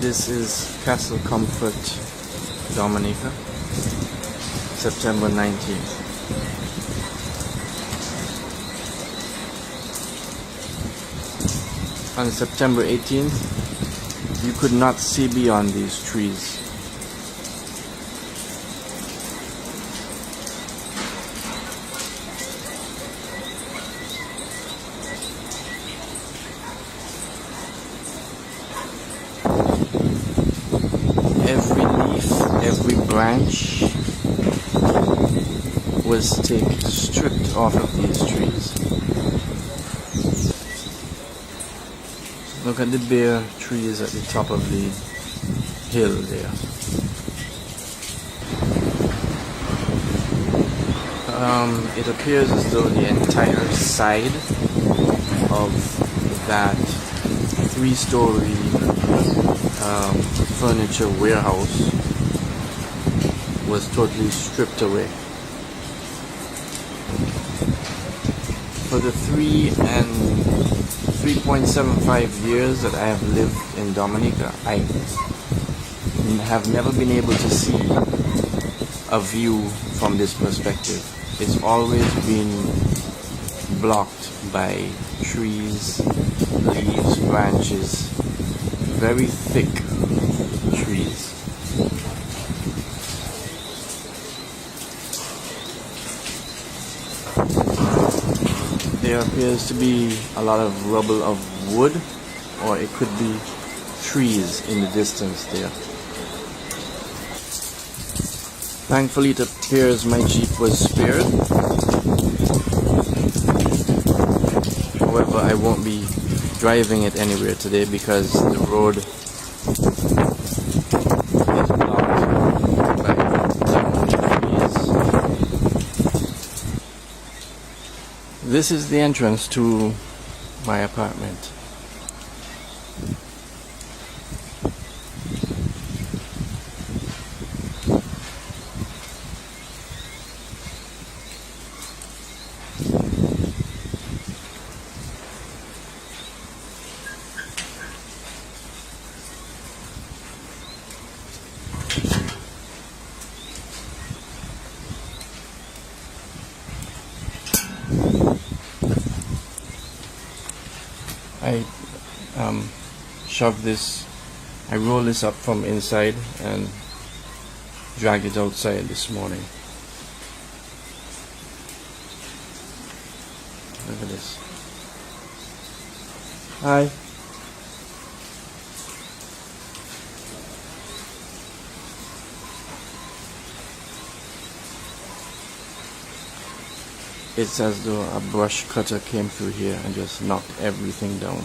This is Castle Comfort, Dominica, September 19th. On September 18th, you could not see beyond these trees. Every leaf, every branch was stripped off of these trees. Look at the bare trees at the top of the hill there. It appears as though the entire side of that three-story furniture warehouse was totally stripped away. For the 3.75 years that I have lived in Dominica, I have never been able to see a view from this perspective. It's always been blocked by trees, leaves, branches, very thick trees. There appears to be a lot of rubble of wood, or it could be trees in the distance there. Thankfully, it appears my Jeep was spared. However, I won't be driving it anywhere today because the road is blocked by trees. This is the entrance to my apartment. I I rolled this up from inside and dragged it outside this morning. Look at this. Hi. It's as though a brush cutter came through here and just knocked everything down.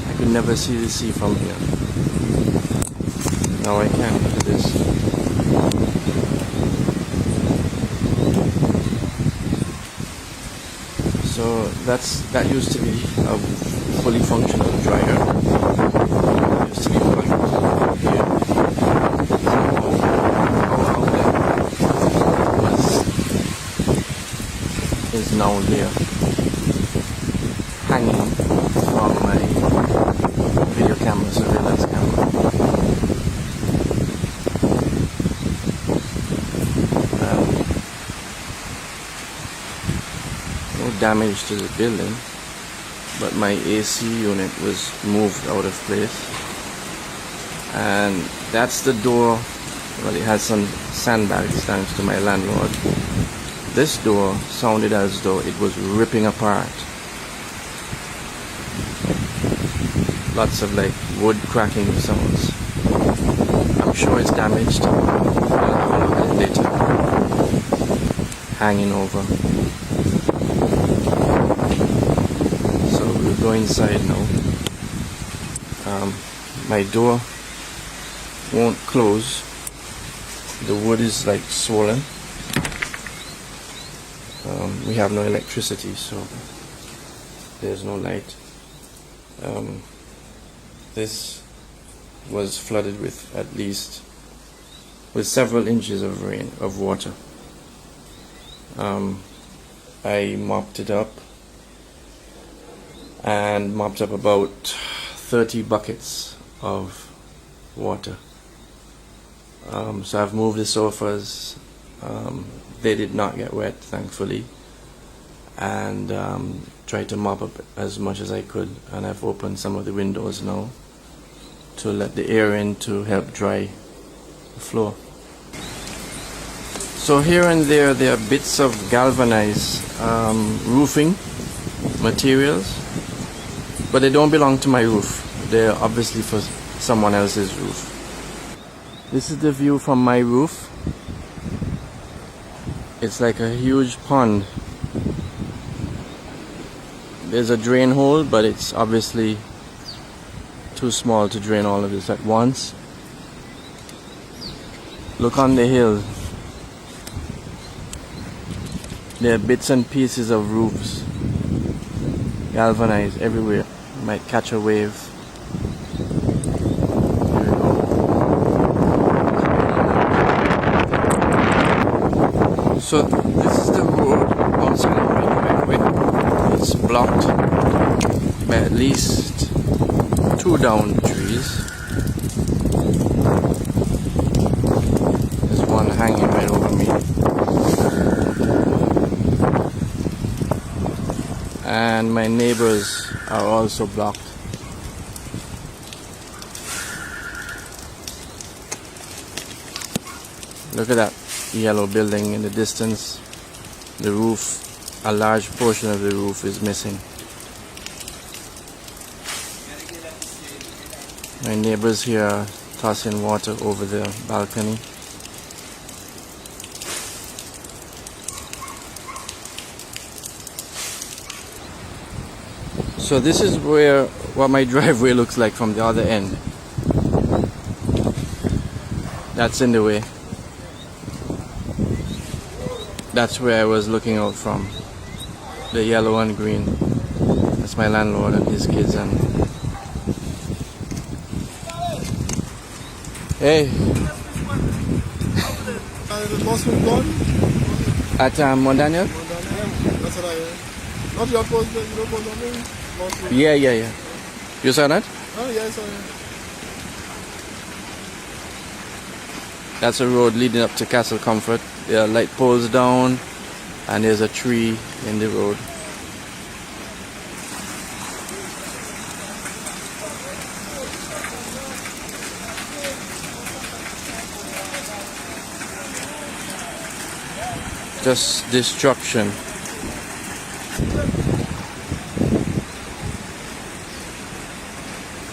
I could never see the sea from here. Now I can. Look at this. So that used to be a fully functional dryer. It used to be plugged here. Is now there, hanging from my video camera, surveillance camera. No damage to the building, but my AC unit was moved out of place, and that's the door. Well, it has some sandbags thanks to my landlord. This door sounded as though it was ripping apart. Lots of like wood cracking sounds. I'm sure it's damaged. I'll have a look at it later. Hanging over. So we'll go inside now. My door won't close. The wood is like swollen. We have no electricity, so there's no light. This was flooded with several inches of rain, of water. I mopped it up and mopped up about 30 buckets of water. So I've moved the sofas. They did not get wet, thankfully, and tried to mop up as much as I could. And I've opened some of the windows now to let the air in to help dry the floor. So here and there are bits of galvanized roofing materials, but they don't belong to my roof. They're obviously for someone else's roof. This is the view from my roof. It's like a huge pond. There's a drain hole, but it's obviously too small to drain all of this at once. Look on the hill. There are bits and pieces of roofs, galvanized everywhere. You might catch a wave. There we go. So this is the road outside of my driveway. It's blocked by at least 2 downed trees. There's one hanging right over me. And my neighbors are also blocked. Look at that yellow building in the distance. The roof, a large portion of the roof is missing. My neighbors here are tossing water over the balcony. So this is what my driveway looks like from the other end. That's in the way. That's where I was looking out from. The yellow and green. That's my landlord and his kids. And hey. The boss was gone? At Mondaniel? That's what I heard. Not your post, you don't post on me? Yeah. You saw that? Oh, yeah, I saw it. That's a road leading up to Castle Comfort. There are light poles down, and there's a tree in the road. Just destruction.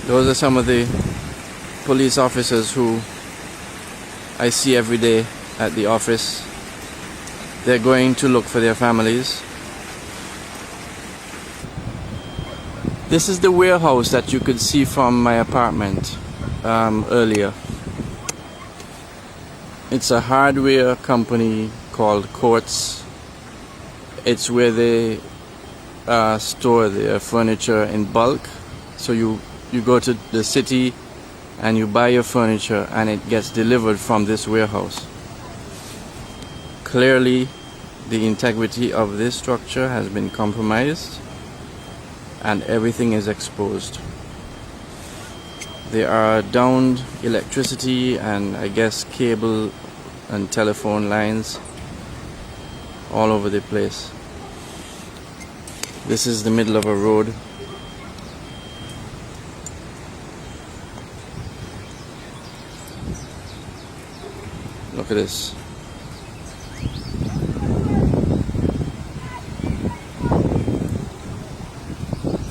Those are some of the police officers who I see every day at the office. They're going to look for their families. This is the warehouse that you could see from my apartment earlier. It's a hardware company called Courts. It's where they store their furniture in bulk. So you go to the city and you buy your furniture and it gets delivered from this warehouse. Clearly, the integrity of this structure has been compromised and everything is exposed. There are downed electricity and I guess cable and telephone lines all over the place. This is the middle of a road. Look at this.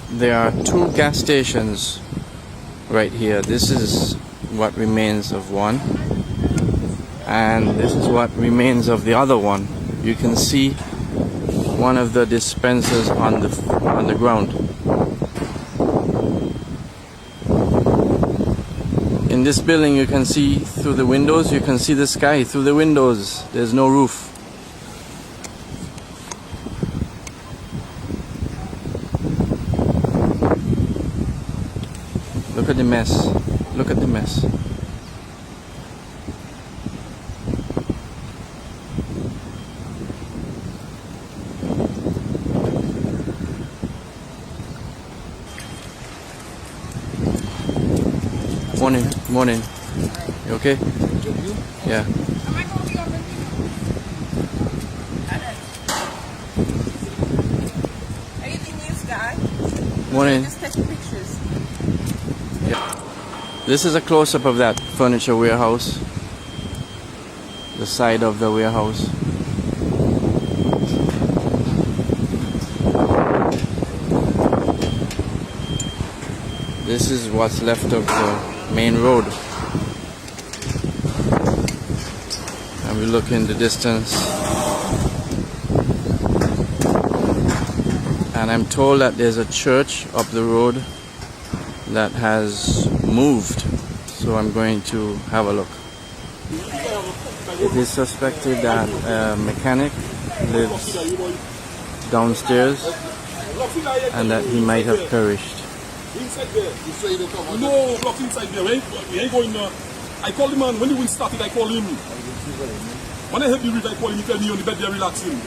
There are 2 gas stations right here. This is what remains of one, and this is what remains of the other one. You can see one of the dispensers on the ground. In this building you can see through the windows, you can see the sky through the windows. There's no roof. Look at the mess. Look at the mess. Morning. Morning. You okay? Yeah. Are you the news guy? Morning. Just taking pictures. Yeah. This is a close-up of that furniture warehouse. The side of the warehouse. This is what's left of the main road. And we look in the distance. And I'm told that there's a church up the road that has moved. So I'm going to have a look. It is suspected that a mechanic lives downstairs and that he might have perished. Inside there. You say you don't come. No, block inside there. We ain't going there. I called him, man. When the wind started, I called him. When I heard the reach, I called him. He tell me on the bed there relaxing.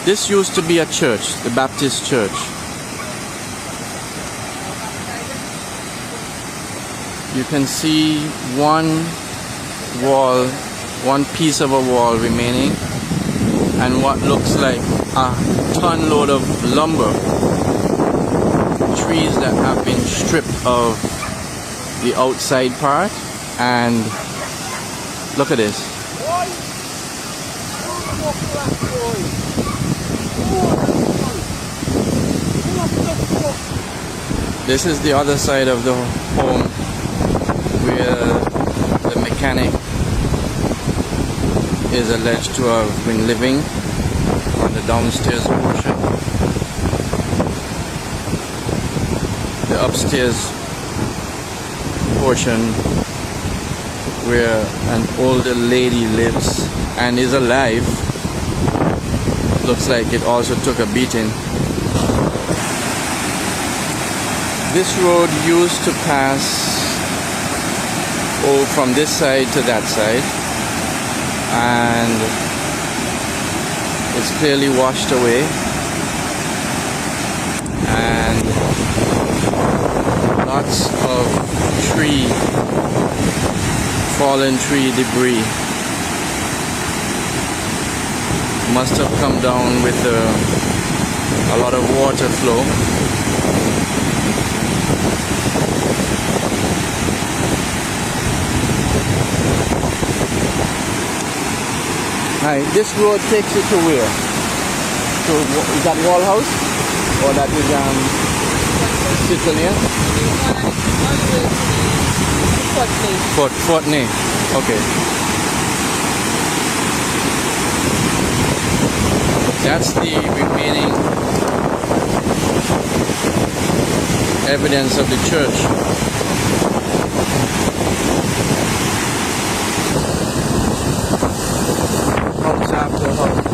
This used to be a church, the Baptist church. You can see one wall, one piece of a wall remaining, and what looks like a ton load of lumber. Trees that have been stripped of the outside part, and look at this. This is the other side of the home where the mechanic is alleged to have been living on the downstairs portion. The upstairs portion where an older lady lives and is alive. Looks like it also took a beating. This road used to pass from this side to that side, and it's clearly washed away, and lots of fallen tree debris must have come down with a lot of water flow. Hi, this road takes you to where? So is that Wall House? Or that is Sicilian? Fort Ney. Okay. That's the remaining evidence of the church. House after house.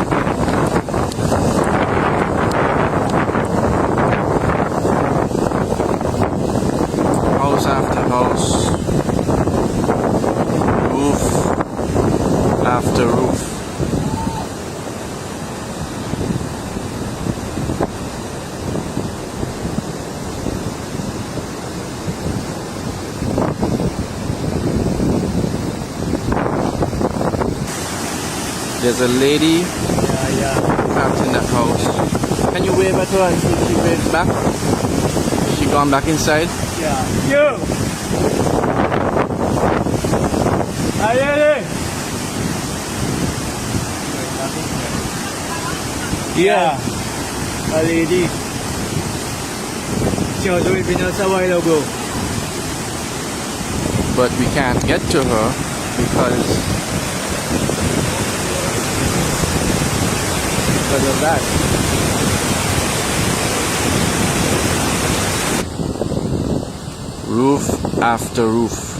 House after house. Roof after roof. There's a lady trapped in that house. Can you wave at her and see if she waves back? Is she gone back inside? Yeah. You! Ayere! Yeah. A lady. She was waving us a while ago. But we can't get to her because of that. Roof after roof.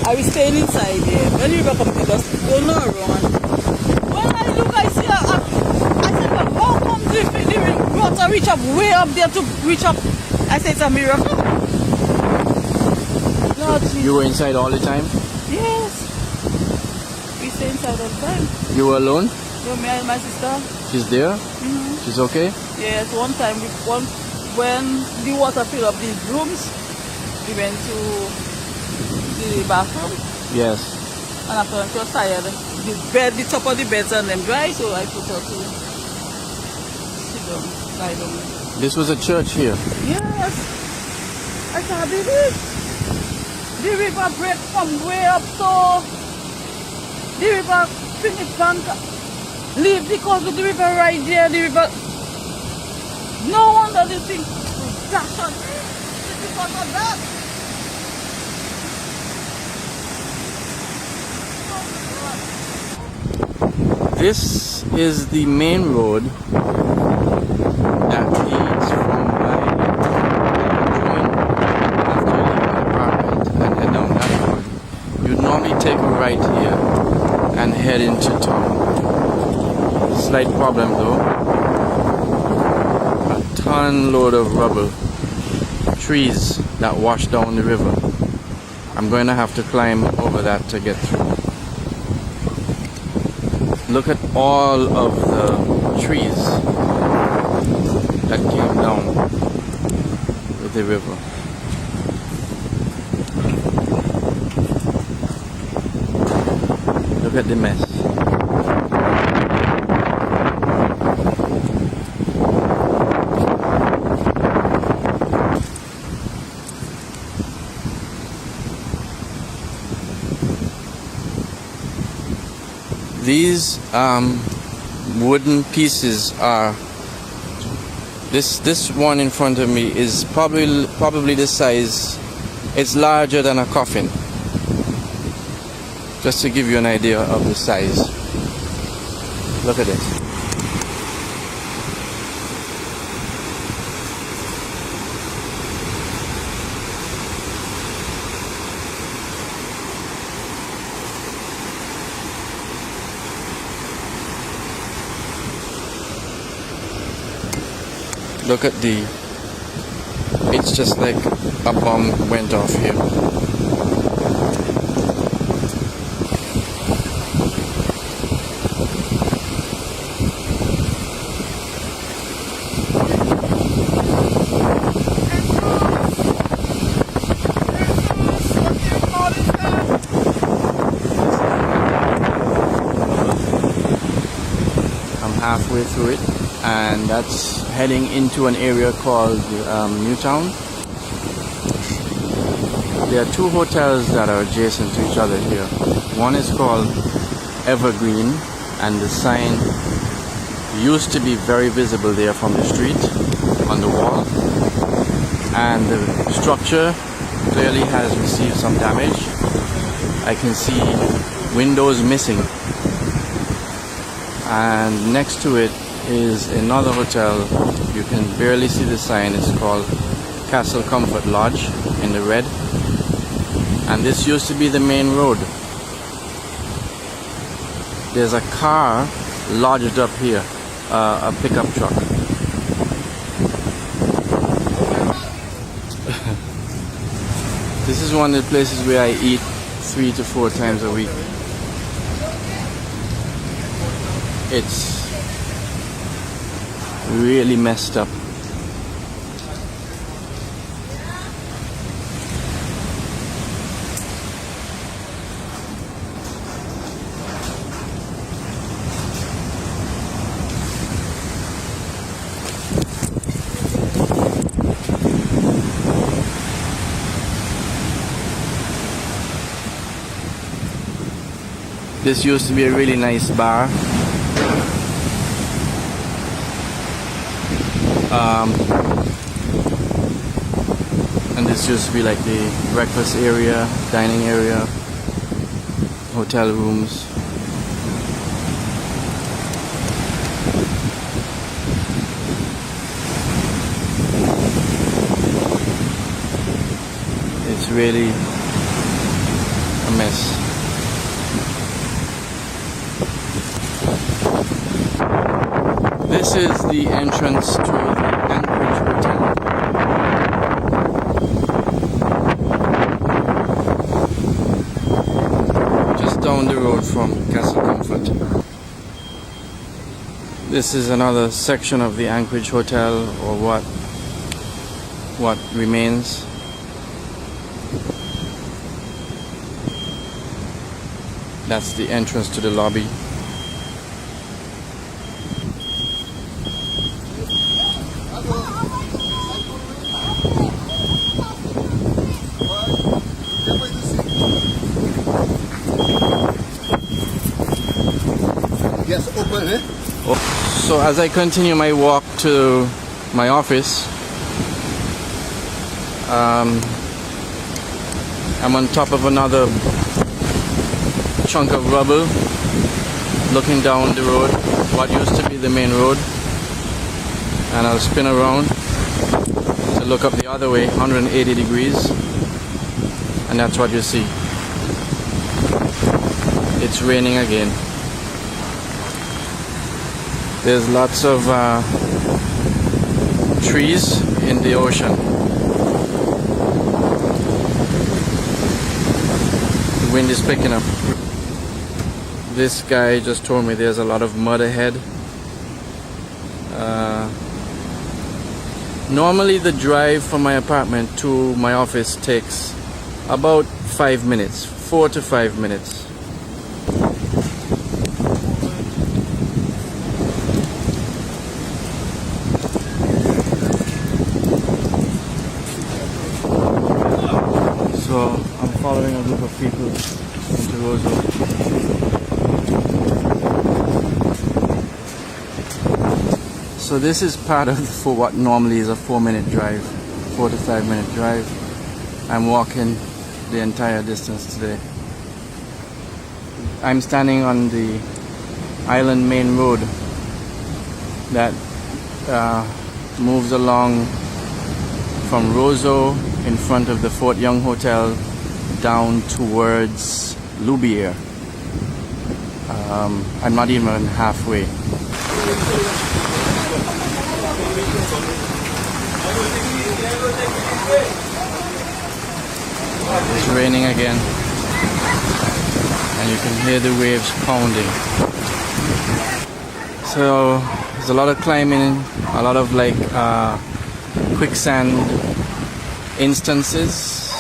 I was staying inside there. When the river come, they just don't know around. When I look, I see I said, well, how come the water reach up way up there to reach up? I said, it's a miracle. Lord Jesus. You were inside all the time? Yes. We stay inside all the time. You were alone? No, me and my sister. She's there? Mm-hmm. She's okay? Yes, one time when the water filled up these rooms, we went to the bathroom. Yes. And after she was tired, the top of the beds and them dry, so I put her to sit down, lie down. This was a church here? Yes. I can't believe it. The river break from way up so the river finish bank. Leave the coast with the river right there, the river. No wonder this thing dash on because of that. This is the main road that leads from my join after you leave my apartment and head down that road. You'd normally take a right here and head into town. Slight problem though. A ton load of rubble. Trees that wash down the river. I'm going to have to climb over that to get through. Look at all of the trees that came down with the river. Look at the mess. These wooden pieces are this one in front of me is probably the size. It's larger than a coffin. Just to give you an idea of the size. Look at this. Look at it's just like a bomb went off here. I'm halfway through it, and that's heading into an area called Newtown. There are two hotels that are adjacent to each other here. One is called Evergreen, and the sign used to be very visible there from the street on the wall, and the structure clearly has received some damage. I can see windows missing, and next to it is another hotel. You can barely see the sign. It's called Castle Comfort Lodge in the red, and this used to be the main road. There's a car lodged up here, a pickup truck. This is one of the places where I eat 3 to 4 times a week. It's really messed up. This used to be a really nice bar. And this used to be like the breakfast area, dining area, hotel rooms. It's really a mess. This is the entrance to the Anchorage Hotel. Just down the road from Castle Comfort. This is another section of the Anchorage Hotel, or what remains. That's the entrance to the lobby. Yes, open, eh? So as I continue my walk to my office, I'm on top of another chunk of rubble, looking down the road, what used to be the main road, and I'll spin around to look up the other way, 180 degrees, and that's what you see. It's raining again. There's lots of trees in the ocean. The wind is picking up. This guy just told me there's a lot of mud ahead. Normally the drive from my apartment to my office takes about 5 minutes, 4 to 5 minutes. So I'm following a group of people into Roseau. So this is part of for what normally is a 4-minute drive, 4 to 5 minute drive. I'm walking the entire distance today. I'm standing on the Island Main Road that moves along from Roseau in front of the Fort Young Hotel down towards Loubier. I'm not even halfway. It's raining again, and you can hear the waves pounding. So there's a lot of climbing, a lot of like quicksand instances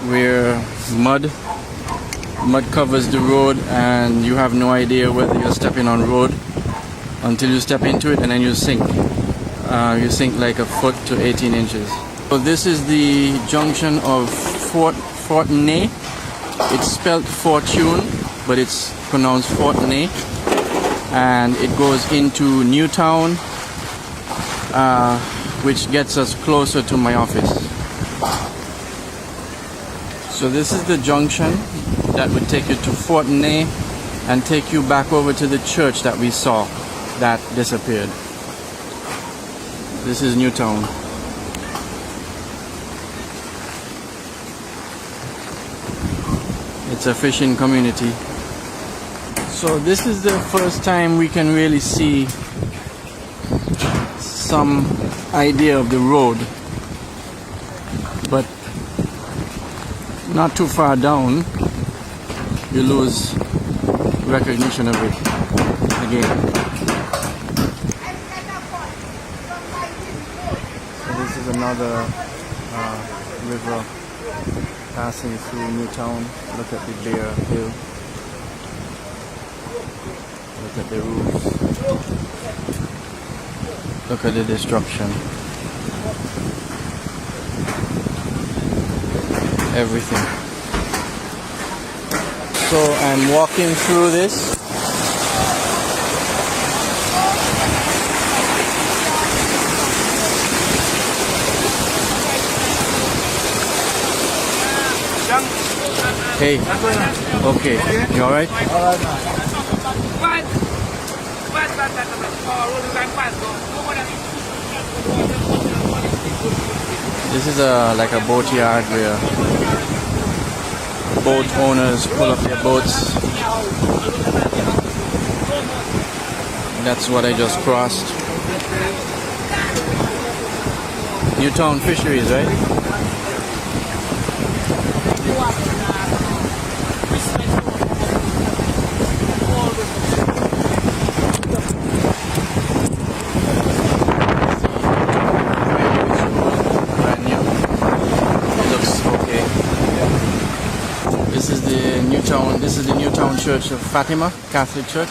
where mud covers the road and you have no idea whether you're stepping on road until you step into it, and then you sink. You sink like a foot to 18 inches. So this is the junction of Fortenay. It's spelled Fortune, but it's pronounced Fortenay, and it goes into Newtown, which gets us closer to my office. So this is the junction that would take you to Fortenay and take you back over to the church that we saw that disappeared. This is Newtown. It's a fishing community. So this is the first time we can really see some idea of the road, but not too far down you lose recognition of it again. So this is another river passing through Newtown. Look at the bare hill. Look at the roofs. Look at the destruction. Everything. So I'm walking through this. Hey. Okay. You alright? This is like a boat yard where boat owners pull up their boats. That's what I just crossed. Newtown Fisheries, right? Brand new. It looks okay. This is the Newtown Church of Fatima, Catholic Church.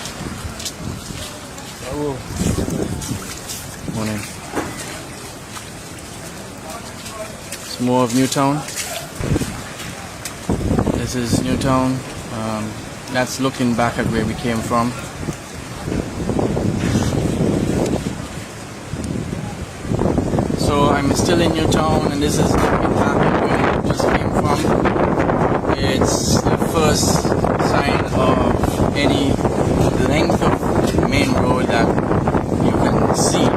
Morning. It's more of Newtown. This is Newtown. That's looking back at where we came from. So I'm still in Newtown, and this is looking back at where we just came from. It's the first sign of any length of main road that you can see.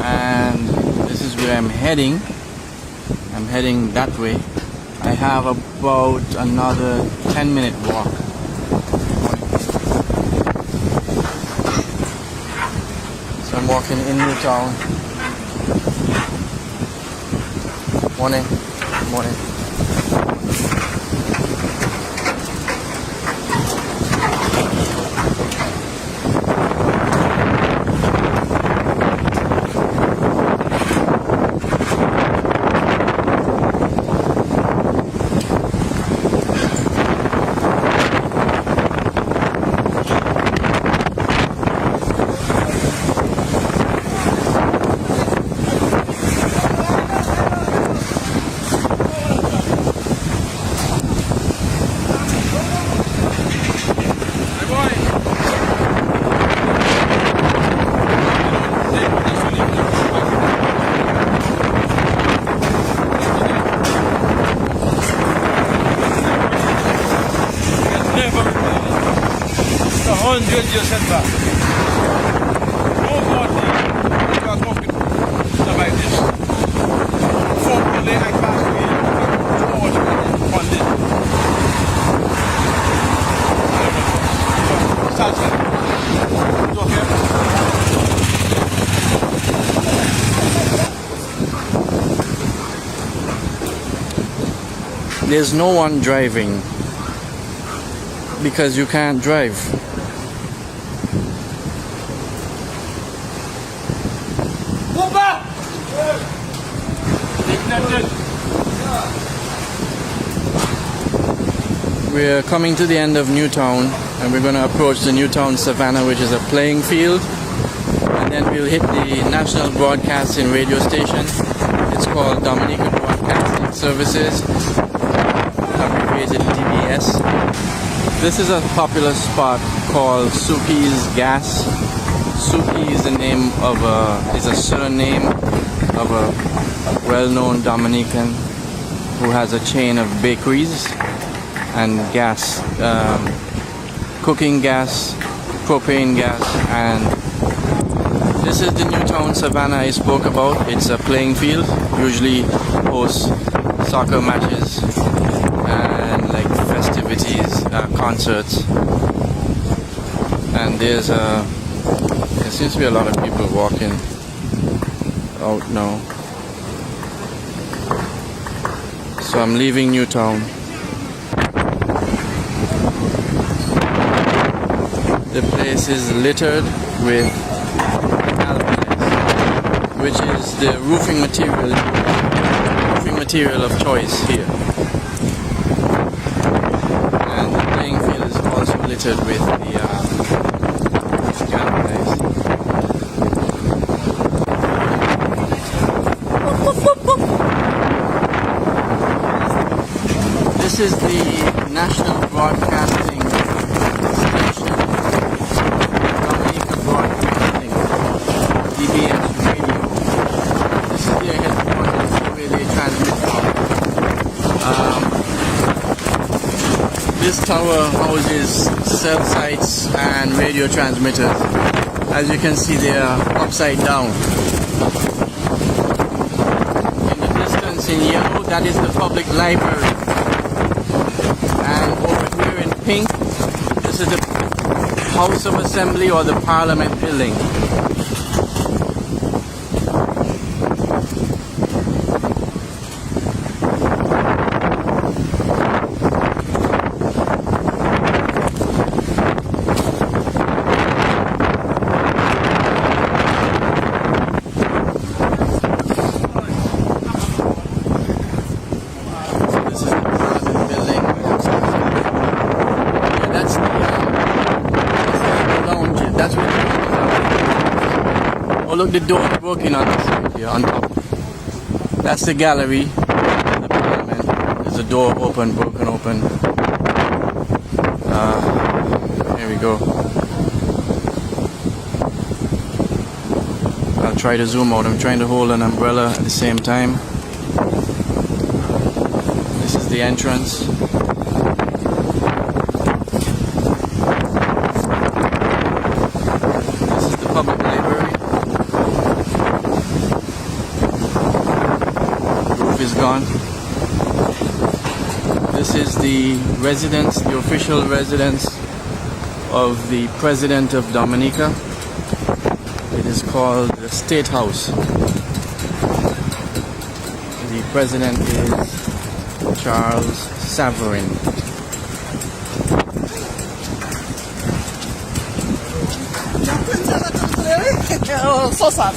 And this is where I'm heading. I'm heading that way. I have about another 10-minute walk. So I'm walking in Newtown. Morning. Morning. You set back. Oh God, you are talking like this. Formerly, I passed me towards London. There's no one driving because you can't drive. We're coming to the end of Newtown, and we're going to approach the Newtown Savannah, which is a playing field, and then we'll hit the national broadcasting radio station. It's called Dominica Broadcasting Services, abbreviated DBS. This is a popular spot called Suki's Gas. Suki is the name of is a surname of a well-known Dominican who has a chain of bakeries and gas, cooking gas, propane gas, and this is the Newtown Savannah I spoke about. It's a playing field, usually hosts soccer matches and like festivities, concerts, and there seems to be a lot of people walking out now. So I'm leaving Newtown. The place is littered with alpines, which is the roofing material of choice here. And the playing field is also littered with the alpines. This is the National Broadcasting Station, Dominica Broadcasting, DBS Radio. This is their headquarters where they transmit from. This tower houses cell sites and radio transmitters. As you can see, they are upside down. In the distance in that is the public library. And over here in pink, this is the House of Assembly or the Parliament building. Look, the door is broken on this side here, on top. That's the gallery, the parliament. There's a door open, broken open. Here we go. I'll try to zoom out. I'm trying to hold an umbrella at the same time. This is the entrance. This is the public library. Is gone. This is the residence, the official residence of the President of Dominica. It is called the State House. The President is Charles Savarin. Oh, so sad.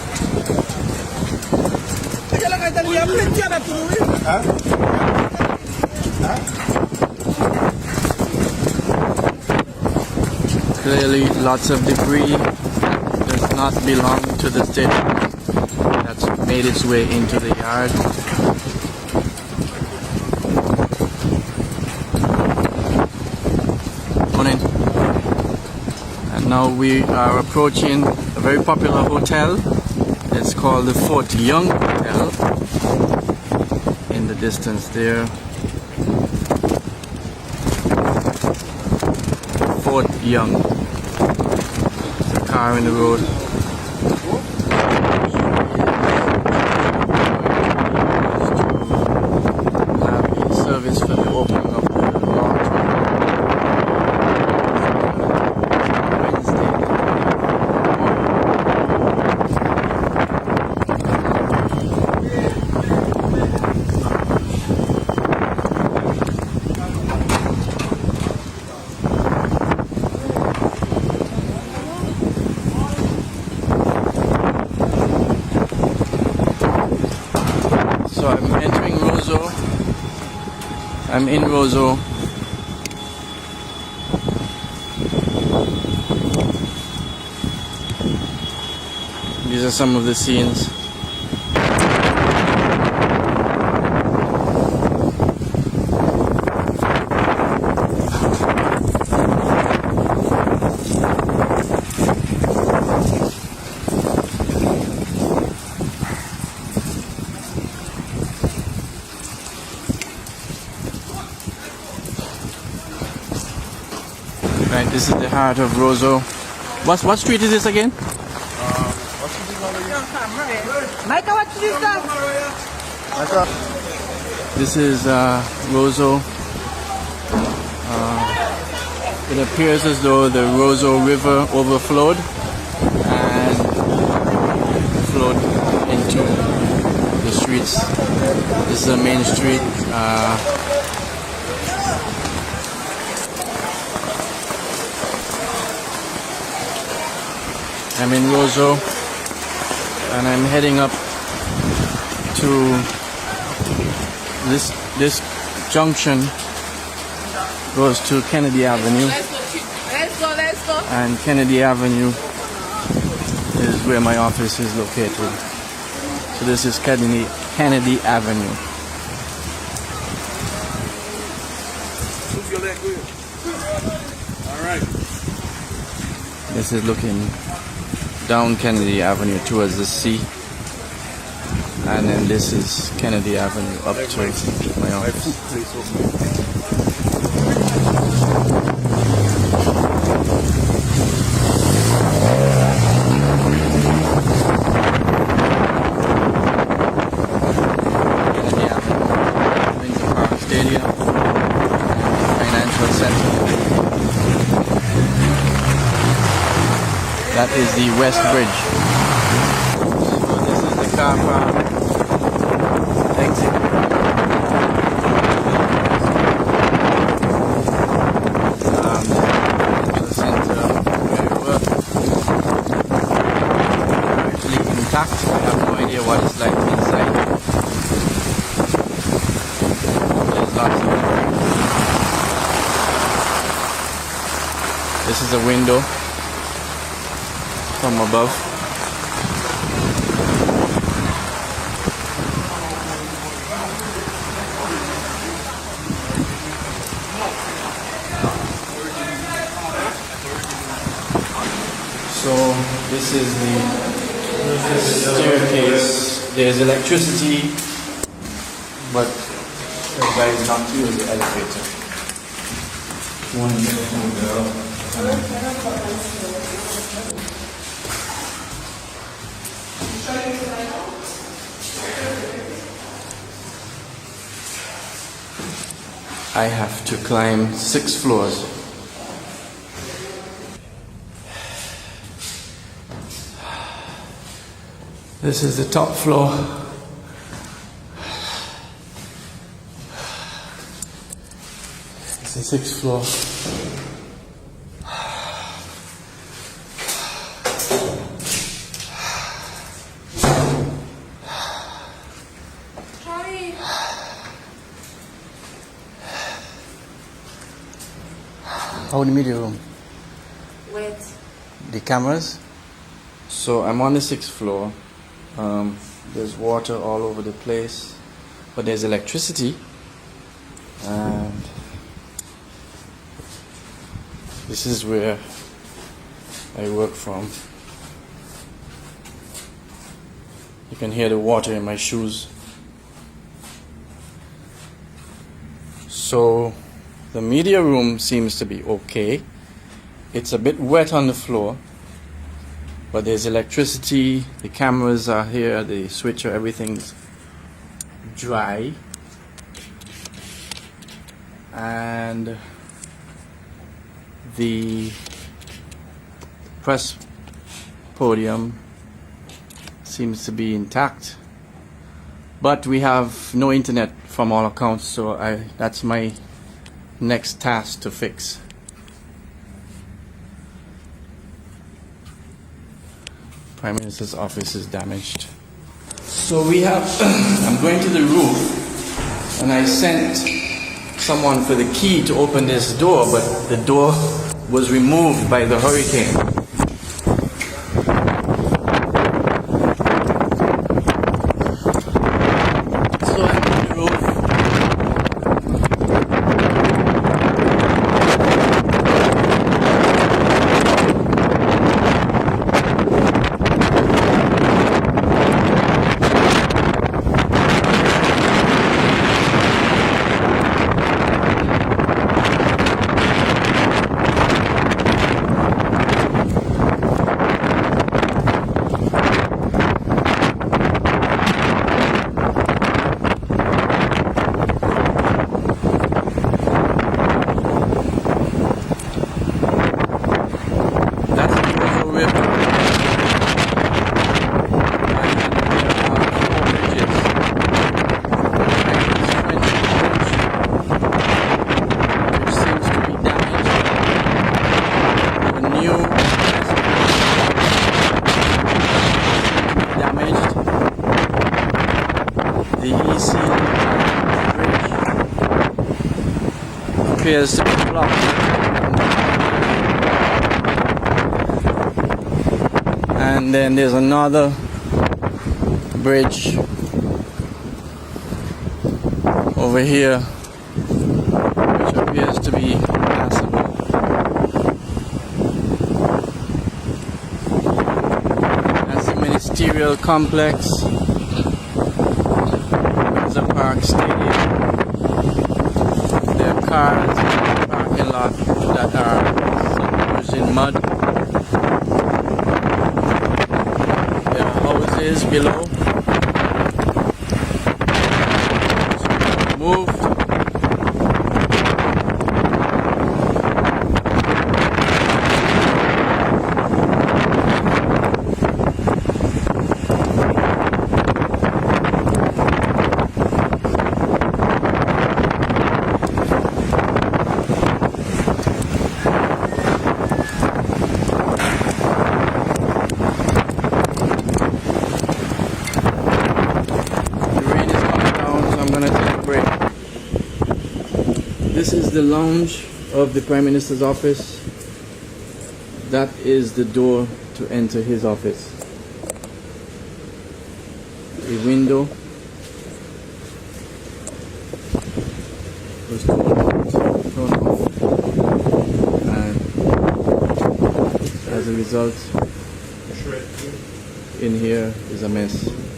Clearly lots of debris does not belong to the state that's made its way into the yard. Morning. And now we are approaching a very popular hotel. It's called the Fort Young Hotel. In the distance there, Fort Young. There's a car in the road. Have the service for the opening of the launch. So I'm entering Roseau. I'm in Roseau. These are some of the scenes. Right, this is the heart of Roseau. What street is this again? Micah, what street is that? This is Roseau. It appears as though the Roseau River overflowed and flowed into the streets. This is a main street. I'm in Roseau and I'm heading up to this junction goes to Kennedy Avenue. Let's go. And Kennedy Avenue is where my office is located. So this is Kennedy Avenue. All right. This is looking down Kennedy Avenue towards the sea. And then this is Kennedy Avenue up to my office. Kennedy Avenue. That is the West Bridge. So this is the car park exit. To the center where we work. Currently intact. I have no idea what it's like inside. There's lots of it. This is a window from above. So this is the staircase. There's electricity, but the guy is not using the elevator. One I have to climb 6 floors. This is the top floor. It's the 6th floor. How the media room? With The cameras. So I'm on the 6th floor. There's water all over the place, but there's electricity, and this is where I work from. You can hear the water in my shoes. So the media room seems to be okay. It's a bit wet on the floor, but there's electricity, the cameras are here, the switcher, everything's dry. And the press podium seems to be intact. But we have no internet from all accounts, so that's my next task to fix. Prime Minister's office is damaged. So we have, I'm going to the roof, and I sent someone for the key to open this door, but the door was removed by the hurricane. So I'm on the roof. Appears to be blocked. And then there's another bridge over here which appears to be passable. That's the ministerial complex. There's a park stadium. There are cars in the parking lot that are submerged in mud. There are houses below. Moved. This is the lounge of the Prime Minister's office. That is the door to enter his office. A window was torn off, and as a result, in here is a mess.